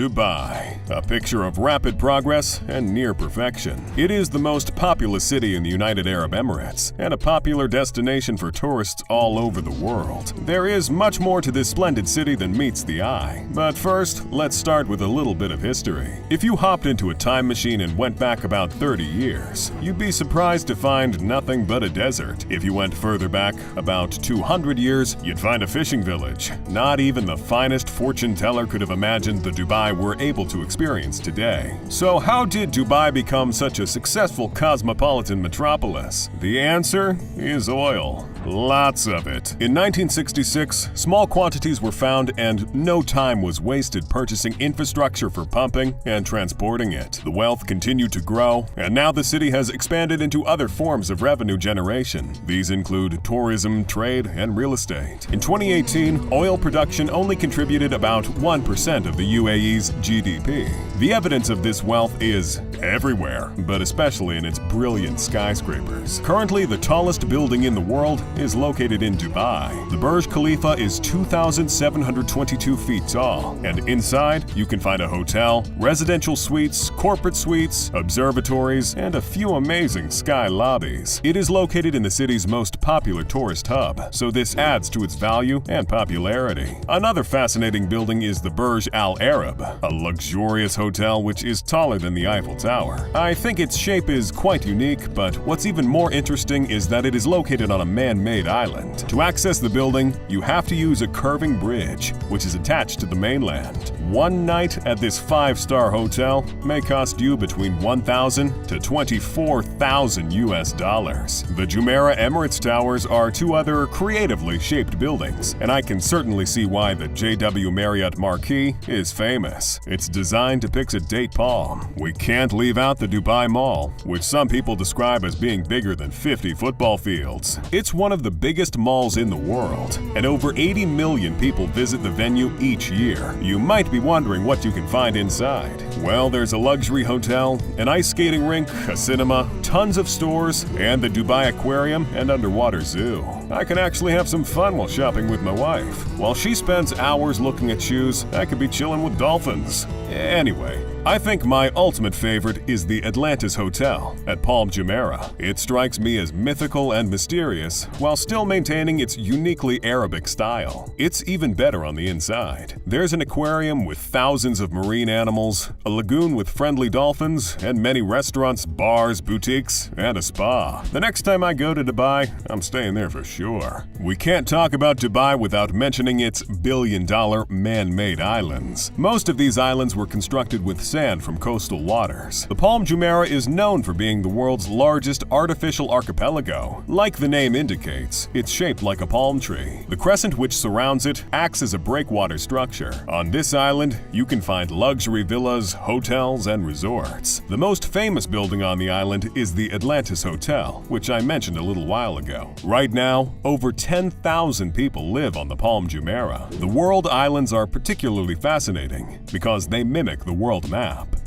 Dubai, a picture of rapid progress and near perfection. It is the most populous city in the United Arab Emirates and a popular destination for tourists all over the world. There is much more to this splendid city than meets the eye. But first, let's start with a little bit of history. If you hopped into a time machine and went back about 30 years, you'd be surprised to find nothing but a desert. If you went further back, about 200 years, you'd find a fishing village. Not even the finest fortune teller could have imagined the Dubai we're able to experience today. So how did Dubai become such a successful cosmopolitan metropolis? The answer is oil. Lots of it. In 1966, small quantities were found and no time was wasted purchasing infrastructure for pumping and transporting it. The wealth continued to grow, and now the city has expanded into other forms of revenue generation. These include tourism, trade, and real estate. In 2018, oil production only contributed about 1% of the UAE's GDP. The evidence of this wealth is everywhere, but especially in its brilliant skyscrapers. Currently, the tallest building in the world is located in Dubai. The Burj Khalifa is 2,722 feet tall, and inside you can find a hotel, residential suites, corporate suites, observatories, and a few amazing sky lobbies. It is located in the city's most popular tourist hub, so this adds to its value and popularity. Another fascinating building is the Burj Al Arab, a luxurious hotel which is taller than the Eiffel Tower. I think its shape is quite unique, but what's even more interesting is that it is located on a man-made island. To access the building, you have to use a curving bridge, which is attached to the mainland. One night at this 5-star hotel may cost you between $1,000 to $24,000 US. The Jumeirah Emirates Towers are two other creatively shaped buildings, and I can certainly see why the JW Marriott Marquis is famous. Its design depicts a date palm. We can't leave out the Dubai Mall, which some people describe as being bigger than 50 football fields. It's one of the biggest malls in the world, and over 80 million people visit the venue each year. You might be wondering what you can find inside. Well, there's a luxury hotel, an ice skating rink, a cinema, tons of stores, and the Dubai Aquarium and underwater zoo. I can actually have some fun while shopping with my wife. While she spends hours looking at shoes, I could be chilling with dolphins. Anyway, I think my ultimate favorite is the Atlantis Hotel at Palm Jumeirah. It strikes me as mythical and mysterious while still maintaining its uniquely Arabic style. It's even better on the inside. There's an aquarium with thousands of marine animals, a lagoon with friendly dolphins, and many restaurants, bars, boutiques, and a spa. The next time I go to Dubai, I'm staying there for sure. We can't talk about Dubai without mentioning its billion-dollar man-made islands. Most of these islands were constructed with sand from coastal waters. The Palm Jumeirah is known for being the world's largest artificial archipelago. Like the name indicates, it's shaped like a palm tree. The crescent which surrounds it acts as a breakwater structure. On this island, you can find luxury villas, hotels, and resorts. The most famous building on the island is the Atlantis Hotel, which I mentioned a little while ago. Right now, over 10,000 people live on the Palm Jumeirah. The world islands are particularly fascinating because they mimic the world map.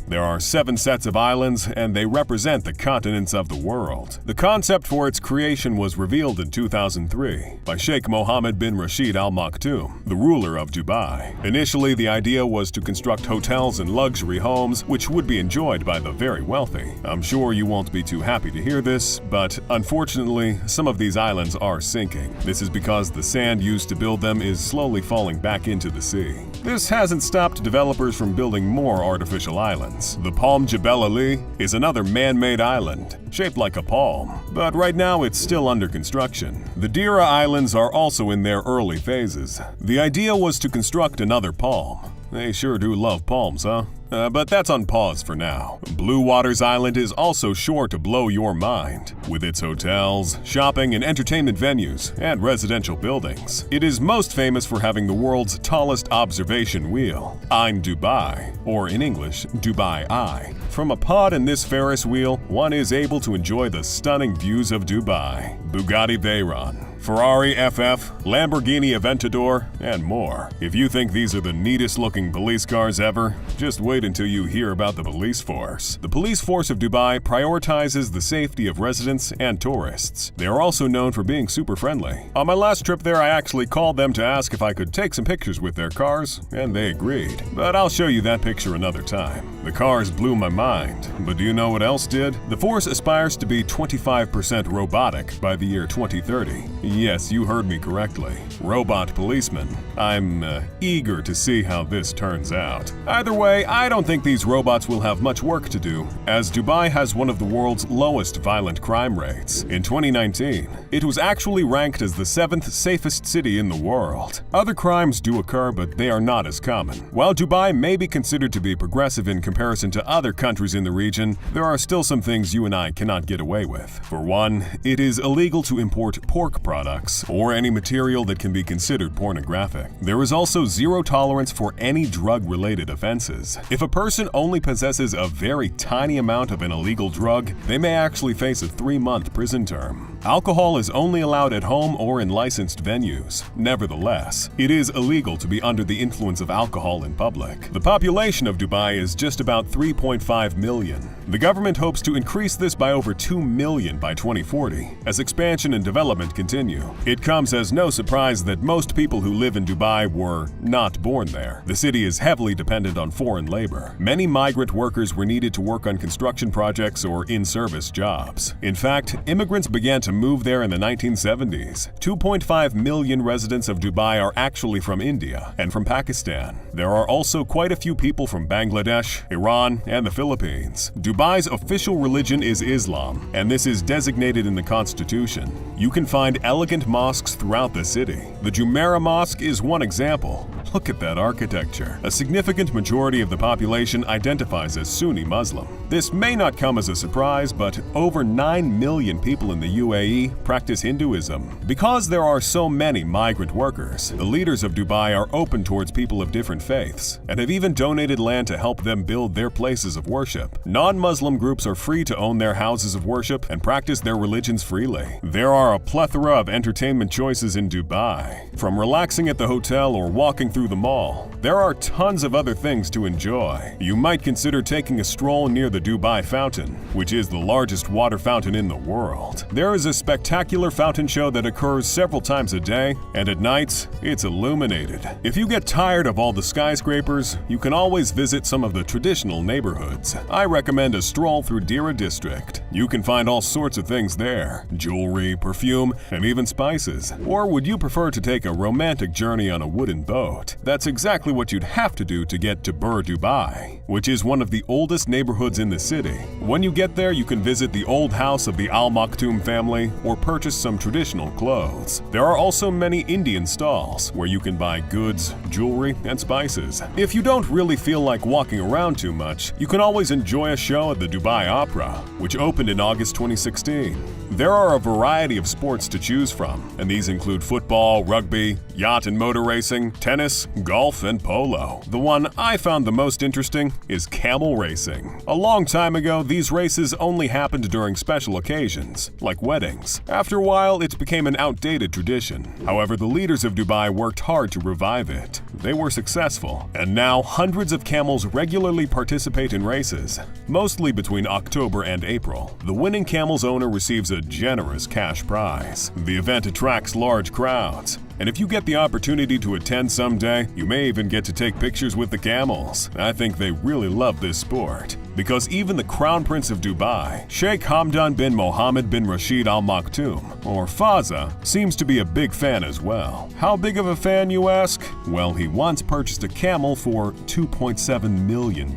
There are 7 sets of islands, and they represent the continents of the world. The concept for its creation was revealed in 2003 by Sheikh Mohammed bin Rashid Al Maktoum, the ruler of Dubai. Initially, the idea was to construct hotels and luxury homes which would be enjoyed by the very wealthy. I'm sure you won't be too happy to hear this, but unfortunately, some of these islands are sinking. This is because the sand used to build them is slowly falling back into the sea. This hasn't stopped developers from building more artificial islands. The Palm Jebel Ali is another man-made island, shaped like a palm, but right now it's still under construction. The Deira Islands are also in their early phases. The idea was to construct another palm. They sure do love palms, huh? But that's on pause for now. Blue Waters Island is also sure to blow your mind, with its hotels, shopping and entertainment venues, and residential buildings. It is most famous for having the world's tallest observation wheel, Ain Dubai, or in English, Dubai Eye. From a pod in this Ferris wheel, one is able to enjoy the stunning views of Dubai, Bugatti Veyron, Ferrari FF, Lamborghini Aventador, and more. If you think these are the neatest looking police cars ever, just wait wait until you hear about the police force. The police force of Dubai prioritizes the safety of residents and tourists. They are also known for being super friendly. On my last trip there, I actually called them to ask if I could take some pictures with their cars, and they agreed. But I'll show you that picture another time. The cars blew my mind, but do you know what else did? The force aspires to be 25% robotic by the year 2030. Yes, you heard me correctly. Robot policemen. I'm eager to see how this turns out. Either way, I don't think these robots will have much work to do, as Dubai has one of the world's lowest violent crime rates. In 2019, it was actually ranked as the 7th safest city in the world. Other crimes do occur, but they are not as common. While Dubai may be considered to be progressive in comparison to other countries in the region, there are still some things you and I cannot get away with. For one, it is illegal to import pork products or any material that can be considered pornographic. There is also zero tolerance for any drug-related offenses. If a person only possesses a very tiny amount of an illegal drug, they may actually face a 3-month prison term. Alcohol is only allowed at home or in licensed venues. Nevertheless, it is illegal to be under the influence of alcohol in public. The population of Dubai is just about 3.5 million. The government hopes to increase this by over 2 million by 2040 as expansion and development continue. It comes as no surprise that most people who live in Dubai were not born there. The city is heavily dependent on foreign labor. Many migrant workers were needed to work on construction projects or in-service jobs. In fact, immigrants began to move there in the 1970s. 2.5 million residents of Dubai are actually from India and from Pakistan. There are also quite a few people from Bangladesh, Iran, and the Philippines. Dubai's official religion is Islam, and this is designated in the constitution. You can find elegant mosques throughout the city. The Jumeirah Mosque is one example. Look at that architecture. A significant majority of the population identifies as Sunni Muslim. This may not come as a surprise, but over 9 million people in the UAE practice Hinduism. Because there are so many migrant workers, the leaders of Dubai are open towards people of different faiths and have even donated land to help them build their places of worship. Non-Muslim groups are free to own their houses of worship and practice their religions freely. There are a plethora of entertainment choices in Dubai. From relaxing at the hotel or walking through the mall, there are tons of other things to enjoy. You might consider taking a stroll near the Dubai Fountain, which is the largest water fountain in the world. There is a spectacular fountain show that occurs several times a day, and at nights, it's illuminated. If you get tired of all the skyscrapers, you can always visit some of the traditional neighborhoods. I recommend a stroll through Dira district. You can find all sorts of things there: jewelry, perfume, and even spices. Or would you prefer to take a romantic journey on a wooden boat? That's exactly what you'd have to do to get to Bur Dubai, which is one of the oldest neighborhoods in the city. When you get there, you can visit the old house of the Al Maktoum family or purchase some traditional clothes. There are also many Indian stalls where you can buy goods, jewelry, and spices. If you don't really feel like walking around too much, you can always enjoy a show at the Dubai Opera, which opened in August 2016. There are a variety of sports to choose from, and these include football, rugby, yacht and motor racing, tennis, golf, and polo. The one I found the most interesting is camel racing. A long time ago, these races only happened during special occasions, like weddings. After a while, it became an outdated tradition. However, the leaders of Dubai worked hard to revive it. They were successful, and now hundreds of camels regularly participate in races, mostly between October and April. The winning camel's owner receives a generous cash prize. The event attracts large crowds, and if you get the opportunity to attend someday, you may even get to take pictures with the camels. I think they really love this sport, because even the Crown Prince of Dubai, Sheikh Hamdan bin Mohammed bin Rashid Al Maktoum, or Fazza, seems to be a big fan as well. How big of a fan, you ask? Well, he once purchased a camel for $2.7 million.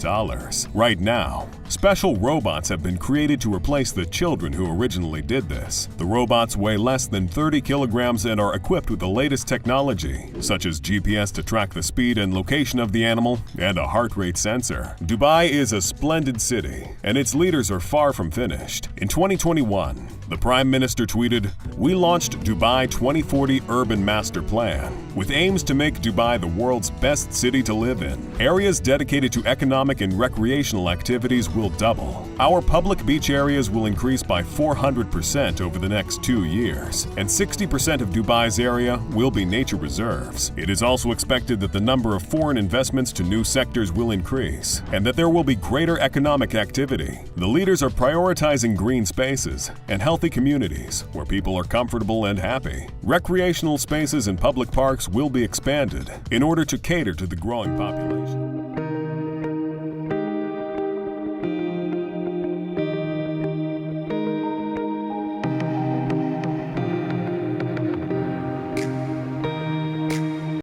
Right now, special robots have been created to replace the children who originally did this. The robots weigh less than 30 kilograms and are equipped with the latest technology, such as GPS to track the speed and location of the animal and a heart rate sensor. Dubai is a splendid city, and its leaders are far from finished. In 2021, the Prime Minister tweeted, We launched Dubai 2040 Urban Master Plan, with aims to make Dubai the world's best city to live in. Areas dedicated to economic and recreational activities will double. Our public beach areas will increase by 400% over the next 2 years, and 60% of Dubai's area will be nature reserves. It is also expected that the number of foreign investments to new sectors will increase, and that there will be greater economic activity. The leaders are prioritizing green spaces and healthy communities where people are comfortable and happy. Recreational spaces and public parks will be expanded in order to cater to the growing population.